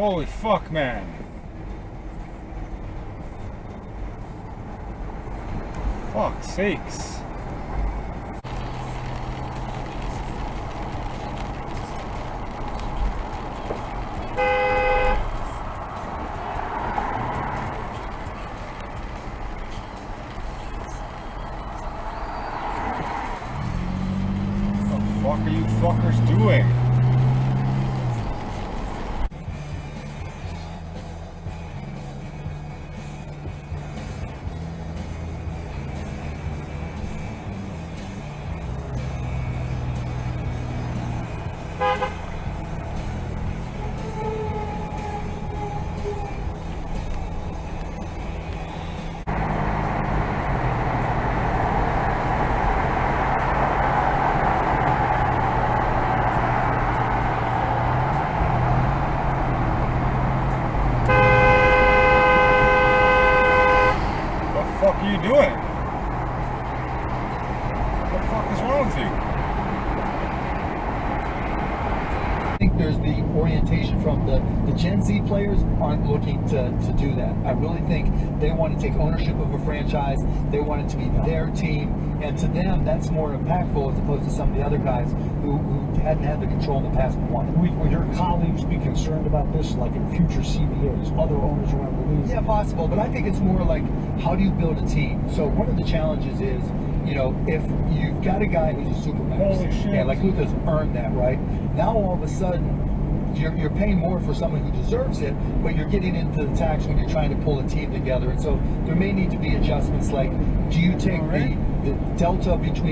Holy fuck, man. Fuck's sakes. What are you fuckers doing? What are you doing? What the fuck is wrong with you? I think there's the orientation from the Gen Z players aren't looking to do that. I really think they want to take ownership of a franchise. They want it to be their team, and to them that's more impactful as opposed to some of the other guys who hadn't had the control in the past and won. Would your colleagues be concerned about this, like in future CBAs, other owners around the league? Yeah, possible, but I think it's more like, how do you build a team? So one of the challenges is, you know, if you've got a guy who's a supermax, Holy shit. yeah, like Luther's earned that, right? Now all of a sudden, you're paying more for someone who deserves it, but you're getting into the tax when you're trying to pull a team together. And so there may need to be adjustments like, do you take the delta between